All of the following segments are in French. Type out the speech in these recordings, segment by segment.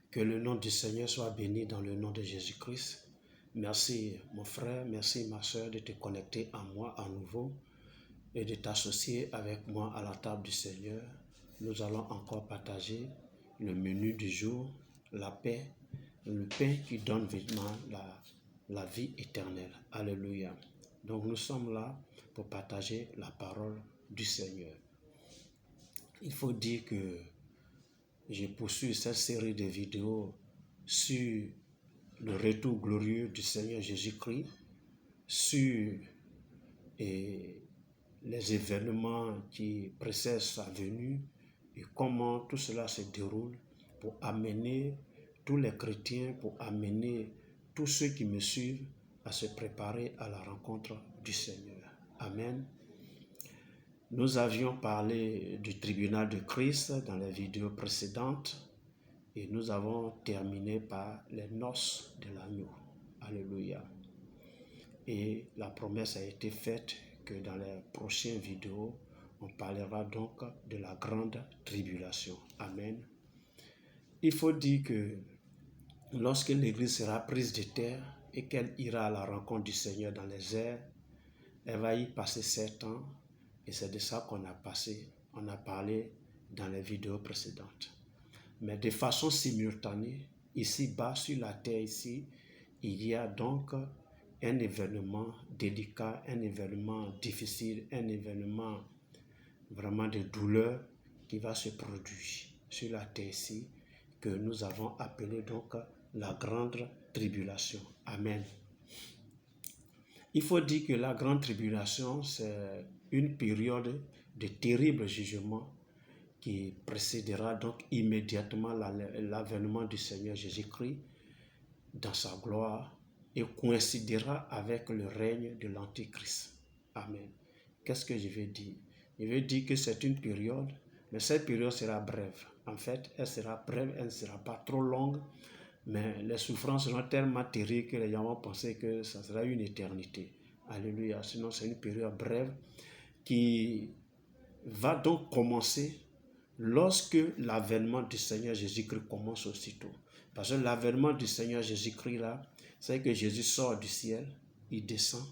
Que le nom du Seigneur soit béni dans le nom de Jésus-Christ. Merci mon frère, merci ma soeur de te connecter à moi à nouveau et de t'associer avec moi à la table du Seigneur. Nous allons encore partager le menu du jour, la paix, le pain qui donne vraiment la vie éternelle. Alléluia. Donc nous sommes là pour partager la parole du Seigneur. Il faut dire que j'ai poursuivi cette série de vidéos sur le retour glorieux du Seigneur Jésus-Christ, sur les événements qui précèdent sa venue et comment tout cela se déroule pour amener tous les chrétiens, pour amener tous ceux qui me suivent à se préparer à la rencontre du Seigneur. Amen. Nous avions parlé du tribunal de Christ dans les vidéos précédentes et nous avons terminé par les noces de l'agneau. Alléluia. Et la promesse a été faite que dans les prochaines vidéos, on parlera donc de la grande tribulation. Amen. Il faut dire que lorsque l'Église sera prise de terre et qu'elle ira à la rencontre du Seigneur dans les airs, elle va y passer 7 ans et c'est de ça qu'on a parlé dans les vidéos précédentes. Mais de façon simultanée, ici-bas sur la terre ici, il y a donc un événement délicat, un événement difficile, un événement vraiment de douleur qui va se produire sur la terre ici, que nous avons appelé donc la grande tribulation. Amen. Il faut dire que la grande tribulation, c'est une période de terrible jugement qui précédera donc immédiatement l'avènement du Seigneur Jésus-Christ dans sa gloire et coïncidera avec le règne de l'Antichrist. Amen. Qu'est-ce que je vais dire? Je vais dire que c'est une période, mais cette période sera brève. En fait, elle sera brève, elle ne sera pas trop longue, mais les souffrances seront tellement terribles que les gens vont penser que ça sera une éternité. Alléluia. Sinon, c'est une période brève qui va donc commencer lorsque l'avènement du Seigneur Jésus-Christ commence aussitôt. Parce que l'avènement du Seigneur Jésus-Christ là, c'est que Jésus sort du ciel, il descend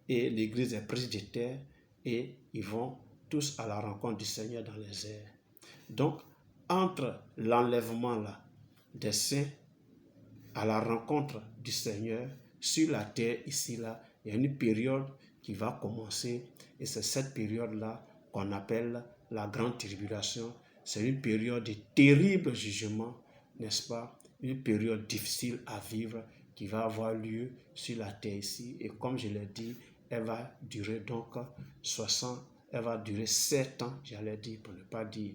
et l'église est prise de terre et ils vont tous à la rencontre du Seigneur dans les airs. Donc, entre l'enlèvement là des saints à la rencontre du Seigneur sur la terre ici là, il y a une période qui va commencer et c'est cette période là qu'on appelle la grande tribulation. C'est une période de terrible jugement, n'est-ce pas? Une période difficile à vivre qui va avoir lieu sur la terre ici. Et comme je l'ai dit, elle va durer donc 7 ans, j'allais dire, pour ne pas dire.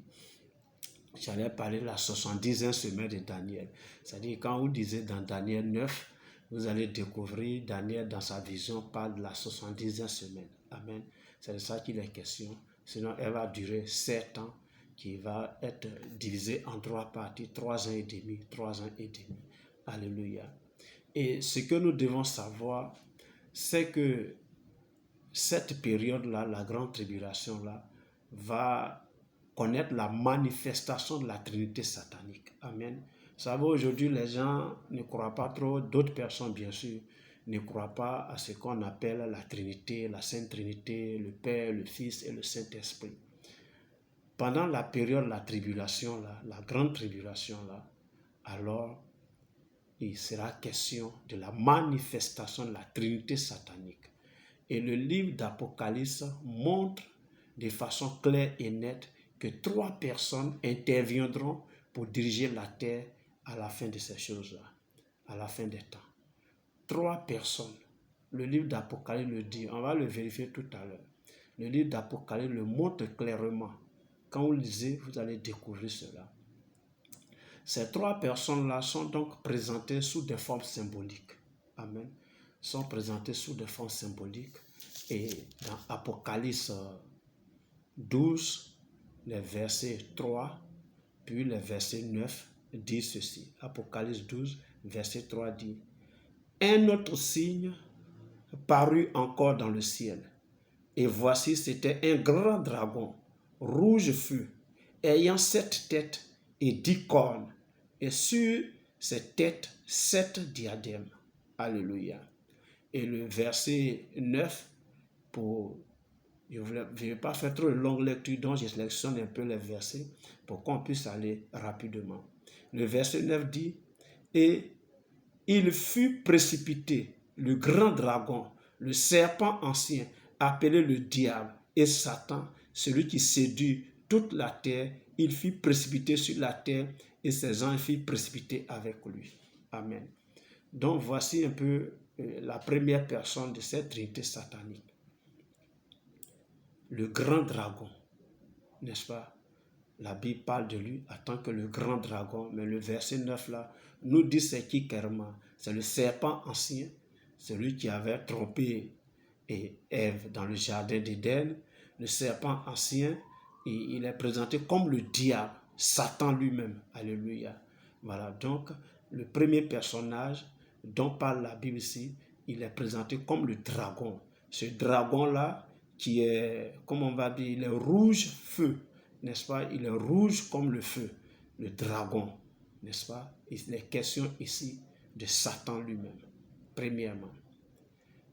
J'allais parler de la 70e semaine de Daniel. C'est-à-dire quand vous lisez dans Daniel 9, vous allez découvrir Daniel dans sa vision parle de la 70e semaine. Amen. C'est de ça qu'il est question. Sinon, elle va durer 7 ans qui va être divisée en 3 parties, 3 ans et demi, 3 ans et demi. Alléluia. Et ce que nous devons savoir, c'est que cette période-là, la grande tribulation-là, va connaître la manifestation de la Trinité satanique. Amen. Vous savez, aujourd'hui, les gens ne croient pas trop, d'autres personnes, bien sûr, ne croient pas à ce qu'on appelle la Trinité, la Sainte Trinité, le Père, le Fils et le Saint-Esprit. Pendant la période de la tribulation, là, la grande tribulation, là, alors, il sera question de la manifestation de la Trinité satanique. Et le livre d'Apocalypse montre de façon claire et nette que 3 personnes interviendront pour diriger la terre à la fin de ces choses-là, à la fin des temps. 3 personnes. Le livre d'Apocalypse le dit, on va le vérifier tout à l'heure. Le livre d'Apocalypse le montre clairement. Quand vous lisez, vous allez découvrir cela. Ces 3 personnes-là sont donc présentées sous des formes symboliques. Amen. Sont présentées sous des formes symboliques. Et dans Apocalypse 12, les versets 3, puis les versets 9 disent ceci. Apocalypse 12, verset 3 dit « Un autre signe parut encore dans le ciel. Et voici, c'était un grand dragon, rouge feu, ayant 7 têtes et 10 cornes, et sur ses têtes 7 diadèmes. Alléluia. Et le verset 9, je ne vais pas faire trop de longue lecture, donc je sélectionne un peu les versets pour qu'on puisse aller rapidement. Le verset 9 dit, et il fut précipité, le grand dragon, le serpent ancien, appelé le diable et Satan, celui qui séduit toute la terre, il fut précipité sur la terre et ses anges furent précipités avec lui. Amen. Donc voici un peu la première personne de cette trinité satanique. Le grand dragon, n'est-ce pas? La Bible parle de lui en tant que le grand dragon, mais le verset 9 là nous dit c'est qui clairement? C'est le serpent ancien, celui qui avait trompé Ève dans le jardin d'Éden. Le serpent ancien, il est présenté comme le diable, Satan lui-même. Alléluia. Voilà, donc le premier personnage dont parle la Bible ici, il est présenté comme le dragon. Ce dragon-là, qui est, comme on va dire, il est rouge feu, n'est-ce pas? Il est rouge comme le feu, le dragon, n'est-ce pas? Il est question ici de Satan lui-même, premièrement.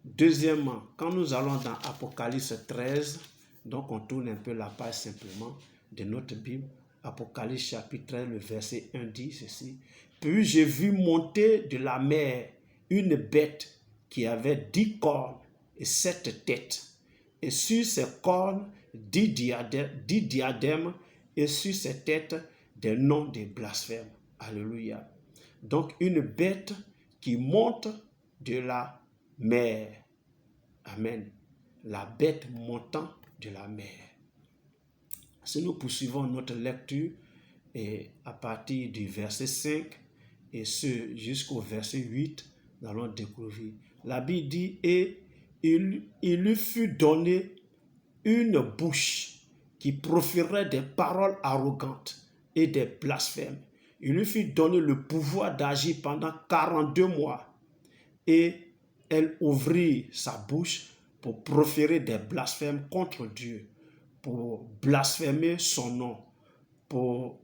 Deuxièmement, quand nous allons dans Apocalypse 13, donc on tourne un peu la page simplement de notre Bible, Apocalypse chapitre 13, le verset 1 dit ceci, « Puis j'ai vu monter de la mer une bête qui avait 10 cornes et 7 têtes, et sur ses cornes 10 diadèmes, et sur ses têtes des noms de blasphèmes. » Alléluia. Donc une bête qui monte de la mer. Amen. La bête montant de la mer. Si nous poursuivons notre lecture et à partir du verset 5 et ce jusqu'au verset 8, nous allons découvrir. La Bible dit, et il lui fut donné une bouche qui proférait des paroles arrogantes et des blasphèmes. Il lui fut donné le pouvoir d'agir pendant 42 mois et elle ouvrit sa bouche pour proférer des blasphèmes contre Dieu, pour blasphémer son nom, pour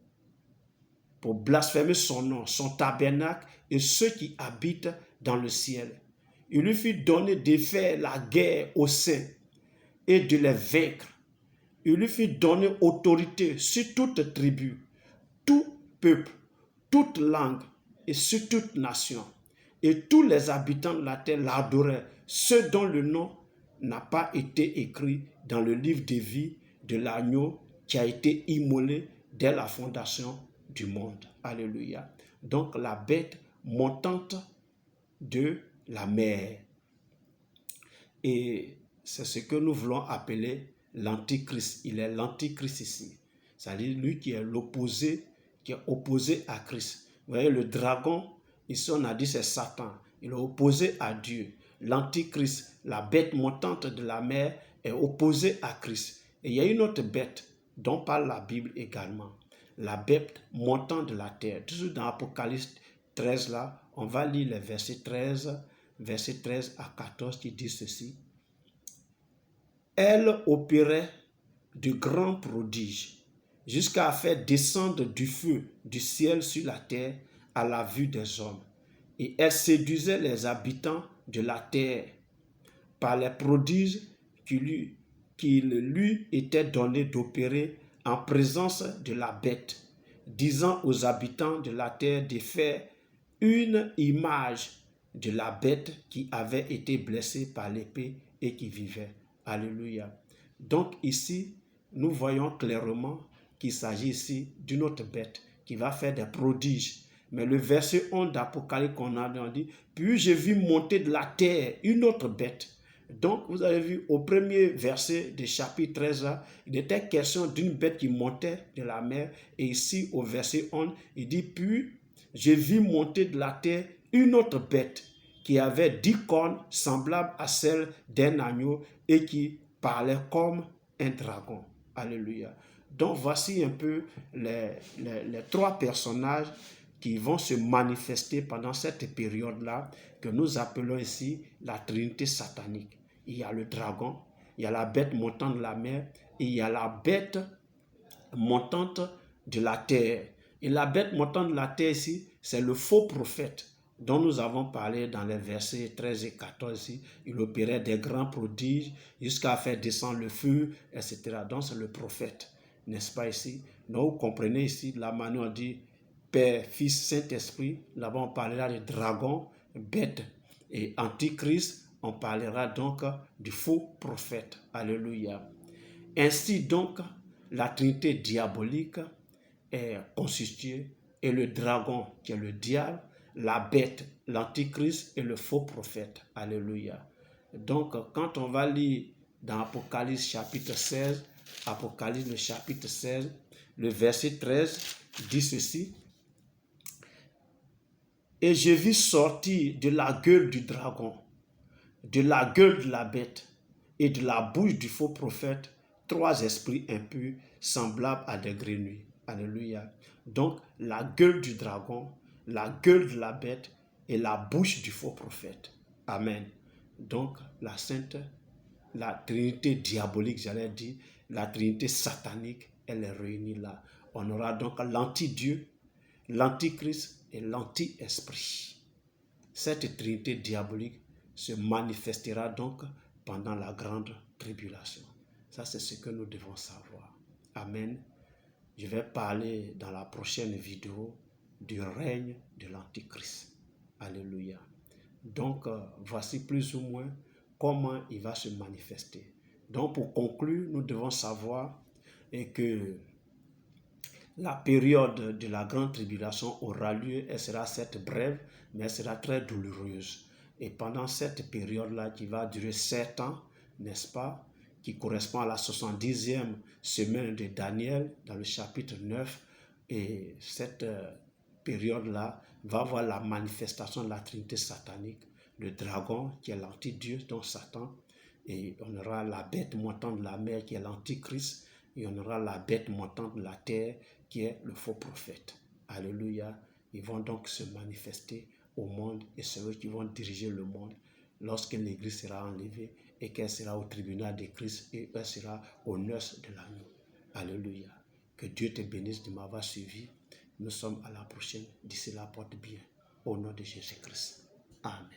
blasphémer son nom, son tabernacle et ceux qui habitent dans le ciel. Il lui fut donné de faire la guerre aux saints et de les vaincre. Il lui fut donné autorité sur toute tribu, tout peuple, toute langue et sur toute nation. Et tous les habitants de la terre l'adoraient, ceux dont le nom n'a pas été écrit dans le livre de vie de l'agneau qui a été immolé dès la fondation du monde. Alléluia. Donc la bête montante de la mer. Et c'est ce que nous voulons appeler l'antichrist. Il est l'antichrist ici. C'est-à-dire lui qui est l'opposé, qui est opposé à Christ. Vous voyez, le dragon, ici on a dit c'est Satan. Il est opposé à Dieu. L'antichrist, la bête montante de la mer, est opposée à Christ. Et il y a une autre bête dont parle la Bible également. La bête montante de la terre. Toujours dans Apocalypse 13 là, on va lire les versets 13 à 14 qui disent ceci. Elle opérait de grands prodiges jusqu'à faire descendre du feu du ciel sur la terre à la vue des hommes. Et elle séduisait les habitants de la terre par les prodiges qu'il lui était donné d'opérer en présence de la bête, disant aux habitants de la terre de faire une image de la bête qui avait été blessée par l'épée et qui vivait. Alléluia. Donc ici, nous voyons clairement qu'il s'agit ici d'une autre bête qui va faire des prodiges. Mais le verset 11 d'Apocalypse qu'on a dit, puis j'ai vu monter de la terre une autre bête. Donc vous avez vu au premier verset du chapitre 13, là, il était question d'une bête qui montait de la mer. Et ici au verset 11, il dit, puis j'ai vu monter de la terre une autre bête qui avait 10 cornes semblables à celles d'un agneau et qui parlait comme un dragon. Alléluia. Donc voici un peu les 3 personnages qui vont se manifester pendant cette période-là que nous appelons ici la Trinité satanique. Il y a le dragon, il y a la bête montante de la mer et il y a la bête montante de la terre. Et la bête montante de la terre ici, c'est le faux prophète dont nous avons parlé dans les versets 13 et 14 ici. Il opérait des grands prodiges jusqu'à faire descendre le feu, etc. Donc c'est le prophète, n'est-ce pas ici? Donc vous comprenez ici la manière on dit Père, Fils, Saint-Esprit. Là-bas on parlera de dragon, bête et antichrist. On parlera donc du faux prophète. Alléluia. Ainsi donc, la trinité diabolique est constituée et le dragon qui est le diable, la bête, l'antichrist et le faux prophète. Alléluia. Donc, quand on va lire dans Apocalypse chapitre 16, Apocalypse le chapitre 16, le verset 13 dit ceci. Et je vis sortir de la gueule du dragon, de la gueule de la bête et de la bouche du faux prophète 3 esprits impurs semblables à des grenouilles. Alléluia. Donc, la gueule du dragon, la gueule de la bête et la bouche du faux prophète. Amen. Donc, la trinité diabolique, j'allais dire, la trinité satanique, elle est réunie là. On aura donc l'anti-Dieu, l'antichrist et l'anti-esprit. Cette trinité diabolique se manifestera donc pendant la grande tribulation. Ça, c'est ce que nous devons savoir. Amen. Je vais parler dans la prochaine vidéo du règne de l'Antichrist. Alléluia. Donc, voici plus ou moins comment il va se manifester. Donc, pour conclure, nous devons savoir que la période de la grande tribulation aura lieu, elle sera certes brève, mais elle sera très douloureuse. Et pendant cette période-là, qui va durer 7 ans, n'est-ce pas, qui correspond à la 70e semaine de Daniel, dans le chapitre 9, et cette période-là va voir la manifestation de la trinité satanique, le dragon qui est l'anti-dieu, donc Satan, et on aura la bête montante de la mer qui est l'antichrist, et on aura la bête montante de la terre qui est le faux prophète. Alléluia. Ils vont donc se manifester au monde et c'est eux qui vont diriger le monde lorsque l'Église sera enlevée et qu'elle sera au tribunal de Christ et elle sera aux noces de l'agneau. Alléluia. Que Dieu te bénisse de m'avoir suivi. Nous sommes à la prochaine. D'ici là, porte bien. Au nom de Jésus-Christ. Amen.